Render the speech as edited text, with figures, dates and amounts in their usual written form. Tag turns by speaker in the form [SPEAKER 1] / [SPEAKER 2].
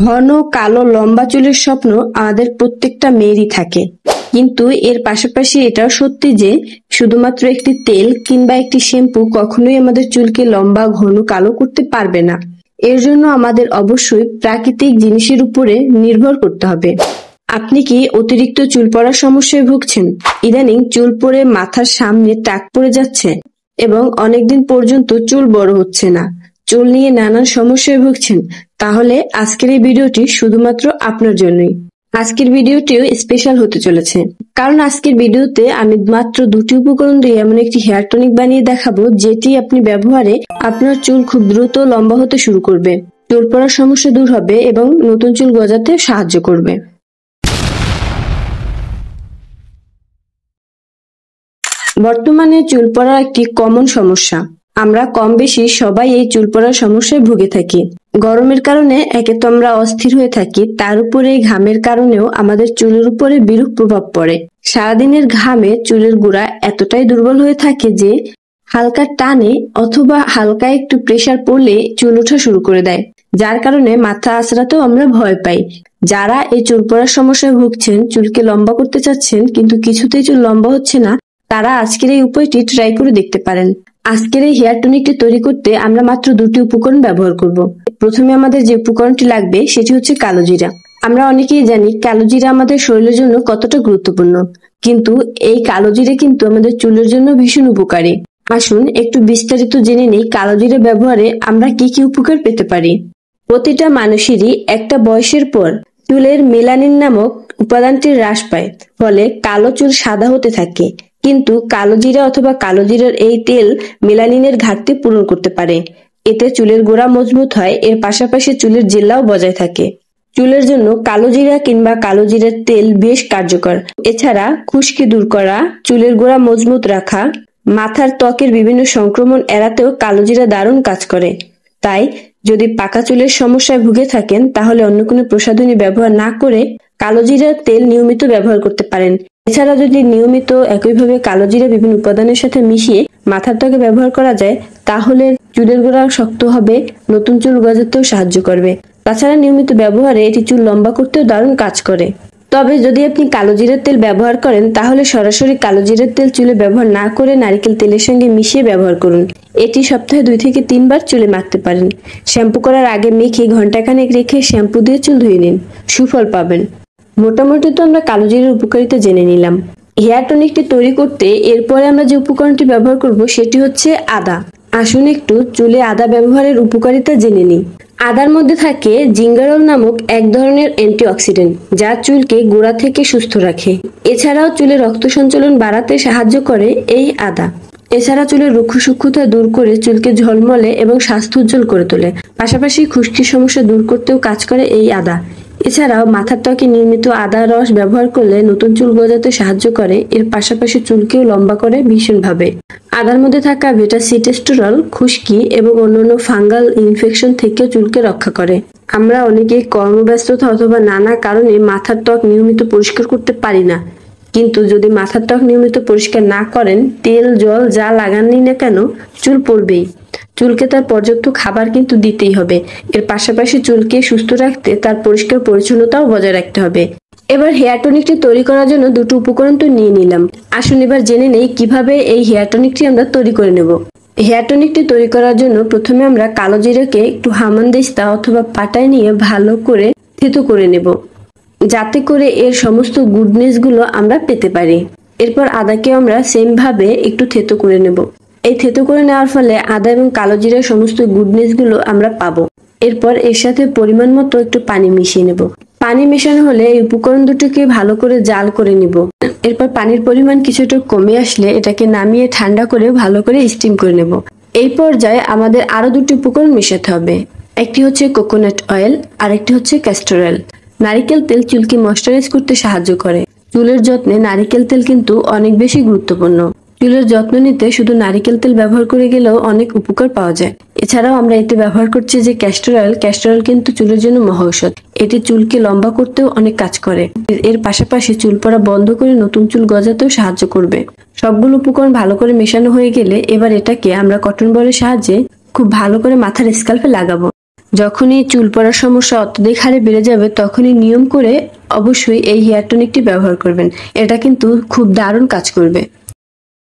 [SPEAKER 1] ঘন কালো লম্বা চুলের স্বপ্ন আমাদের প্রত্যেকটা মেয়েরই থাকে, কিন্তু এর পাশাপাশি এটাও সত্যি যে শুধুমাত্র একটি তেল কিংবা একটি শ্যাম্পু কখনোই আমাদের চুলকে লম্বা ঘন কালো করতে পারবে না। এর জন্য আমাদের অবশ্যই প্রাকৃতিক জিনিসের উপরে নির্ভর করতে হবে। আপনি কি অতিরিক্ত চুল পড়ার সমস্যায় ভুগছেন? ইদানিং চুল পড়ে মাথার সামনে টাক পড়ে যাচ্ছে এবং অনেকদিন পর্যন্ত চুল বড় হচ্ছে না, চুল নিয়ে নানান সমস্যায় ভুগছেন? তাহলে আজকের এই ভিডিওটি শুধুমাত্র আপনার জন্যই। আজকের ভিডিওটিও স্পেশাল হতে চলেছে, কারণ আজকের ভিডিওতে আমি মাত্র দুটি উপকরণ দিয়ে এমন একটি হেয়ার টনিক বানিয়ে দেখাবো যেটি আপনি ব্যবহারে আপনার চুল খুব দ্রুত লম্বা হতে শুরু করবে, চুল পড়ার সমস্যা দূর হবে এবং নতুন চুল গজাতে সাহায্য করবে। বর্তমানে চুল পড়া একটি কমন সমস্যা। আমরা কম বেশি সবাই এই চুল পড়ার সমস্যায় ভুগে থাকি। গরমের কারণে একে তো আমরা অস্থির হয়ে থাকি, তার উপরে ঘামের কারণেও আমাদের চুলের উপরে বিরূপ প্রভাব পড়ে। সারাদিনের ঘামে চুলের গোড়া এতটাই দুর্বল হয়ে থাকে যে হালকা টানে অথবা হালকা একটু প্রেসার পড়লে চুল ওঠা শুরু করে দেয়, যার কারণে মাথা আঁচড়াতেও আমরা ভয় পাই। যারা এই চুল পড়ার সমস্যায় ভুগছেন, চুলকে লম্বা করতে চাচ্ছেন কিন্তু কিছুতেই চুল লম্বা হচ্ছে না, তারা আজকের এই উপায়টি ট্রাই করে দেখতে পারেন। আজকের এই হেয়ার টনিকটি তৈরি করতে আমরা মাত্র দুটি উপকরণ ব্যবহার করব। প্রথমে আমাদের যে উপকরণটি লাগবে সেটি হচ্ছে কালো জিরা। আমরা অনেকেই জানি কালো জিরা আমাদের শরীরের জন্য কতটা গুরুত্বপূর্ণ, কিন্তু এই কালো জিরা কিন্তু আমাদের চুলের জন্য ভীষণ উপকারী। আসুন একটু বিস্তারিত জেনে নেই কালো জিরা ব্যবহারে আমরা কি কি উপকার পেতে পারি। প্রতিটা মানুষেরই একটা বয়সের পর চুলের মেলানিন নামক উপাদানটি হ্রাস পায়, ফলে কালো চুল সাদা হতে থাকে। কিন্তু কালো জিরা অথবা কালো জিরার এই তেল মেলানিনের ঘাটতি পূরণ করতে পারে। এতে চুলের গোড়া মজবুত হয়, এর পাশাপাশি চুলের জেল্লাও বজায় থাকে। চুলের জন্য কালো জিরা কিংবা কালো জিরার তেল বেশ কার্যকর। এছাড়া খুশকি দূর করা, চুলের গোড়া মজবুত রাখা, মাথার ত্বকের বিভিন্ন সংক্রমণ এড়াতেও কালো জিরা দারুণ কাজ করে। তাই যদি পাকা চুলের সমস্যায় ভুগে থাকেন তাহলে অন্য কোনো প্রসাধনী ব্যবহার না করে কালো জিরার তেল নিয়মিত ব্যবহার করতে পারেন। এছাড়া যদি নিয়মিত একইভাবে কালো জিরা বিভিন্ন উপাদানের সাথে মিশিয়ে মাথার ত্বকে ব্যবহার করা যায় তাহলে চুলের গোড়া শক্ত হবে, নতুন চুল গজাতেও সাহায্য করবে। তাছাড়া নিয়মিত ব্যবহারে এটি চুল লম্বা করতেও দারুণ কাজ করে। তবে যদি আপনি কালো জিরার তেল ব্যবহার করেন তাহলে সরাসরি কালো জিরার তেল চুলে ব্যবহার না করে নারকেল তেলের সঙ্গে মিশিয়ে ব্যবহার করুন। এটি সপ্তাহে 2 থেকে 3 বার চুলে মাখতে পারেন। শ্যাম্পু করার আগে মেখে ঘন্টাখানেক রেখে শ্যাম্পু দিয়ে চুল ধুয়ে নিন, সুফল পাবেন। মোটামুটি তো আমরা কালো জিরার উপকারিতা জেনে নিলাম। হেয়ার টনিকটি তৈরি করতে এরপরে আমরা যে উপকরণটি ব্যবহার করব সেটি হচ্ছে আদা। আসুন একটু চুলে আদা ব্যবহারের উপকারিতা জেনে নিই। আদার মধ্যে থাকে জিঙ্গারল নামক এক ধরনের অ্যান্টিঅক্সিডেন্ট, যা চুলকে গোড়া থেকে সুস্থ রাখে। এছাড়াও চুলে রক্ত সঞ্চালন বাড়াতে সাহায্য করে এই আদা। এছাড়া চুলের রুক্ষ সূক্ষ্মতা দূর করে চুলকে ঝলমলে এবং স্বাস্থ্য উজ্জ্বল করে তোলে। পাশাপাশি খুশকির সমস্যা দূর করতেও কাজ করে এই আদা। এছাড়াও মাথার ত্বকে নিয়মিত আদা রস ব্যবহার করলে নতুন চুল গজাতে সাহায্য করে, এর পাশাপাশি চুলকেও লম্বা করে ভীষণভাবে। আদার মধ্যে থাকা বেটা-সিটেস্টোরল খুশকি এবং অন্যান্য ফাঙ্গাল ইনফেকশন থেকেও চুলকে রক্ষা করে। আমরা অনেকে কর্মব্যস্ততা অথবা নানা কারণে মাথার ত্বক নিয়মিত পরিষ্কার করতে পারি না, কিন্তু যদি মাথার ত্বক নিয়মিত পরিষ্কার না করেন তেল জল যা লাগাননি না কেন চুল পড়বেই। চুলকে তার পর্যাপ্ত খাবার কিন্তু দিতেই হবে। এর পাশাপাশি চুলকে সুস্থ রাখতে তার পরিষ্কার পরিচ্ছন্নতাও বজায় রাখতে হবে। এবার হেয়ার টনিকটি তৈরি করার জন্য দুটো উপকরণ তো নিয়ে নিলাম। আসুন এবার জেনে নেই কিভাবে এই হেয়ার টনিকটি আমরা তৈরি করে নেব। হেয়ার টনিকটি তৈরি করার জন্য প্রথমে আমরা কালো জিরাকে একটু হামানদিস্তা অথবা পাটায় নিয়ে ভালো করে থেতো করে নেব, যাতে করে এর সমস্ত গুডনেস গুলো আমরা পেতে পারি। এরপর আদাকে আমরা সেম ভাবে একটু থেতো করে নেব। এই থেতো করে নেওয়ার ফলে আদা এবং কালো জিরার সমস্ত গুডনেস গুলো আমরা পাবো। এরপর এর সাথে পরিমাণ মতো একটু পানি মিশিয়ে নেব। পানি মেশানো হলে এই উপকরণ দুটোকে ভালো করে জাল করে নিব। এরপর পানির পরিমাণ কিছুটা কমে আসলে এটাকে নামিয়ে ঠান্ডা করে ভালো করে স্টিম করে নেব। এই পর্যায়ে আমাদের আরো দুটি উপকরণ মেশাতে হবে। একটি হচ্ছে কোকোনাট অয়েল আর একটি হচ্ছে ক্যাস্টর অয়েল। নারিকেল তেল চুলকে ময়শ্চারাইজ করতে সাহায্য করে। চুলের যত্নে নারিকেল তেল কিন্তু অনেক বেশি গুরুত্বপূর্ণ। চুলের যত্ন নিতে শুধু নারিকেল তেল ব্যবহার করে গেলেও অনেক উপকার পাওয়া যায়। এছাড়াও আমরা এতে ব্যবহার করছি যে ক্যাস্টর অয়েল। ক্যাস্টর অয়েল কিন্তু চুলের জন্য মহা ঔষধ। এটি চুলকে লম্বা করতেও অনেক কাজ করে। এর পাশাপাশি চুল পড়া বন্ধ করে নতুন চুল গজাতেও সাহায্য করবে। সবগুলো উপকরণ ভালো করে মেশানো হয়ে গেলে এবার এটাকে আমরা কটন বলের সাহায্যে খুব ভালো করে মাথার স্কাল্পে লাগাবো। যখনই চুল পড়ার সমস্যা অত্যধিক হারে বেড়ে যাবে তখনই নিয়ম করে অবশ্যই এই হেয়ার টনিকটি ব্যবহার করবেন। এটা কিন্তু খুব দারুণ কাজ করবে।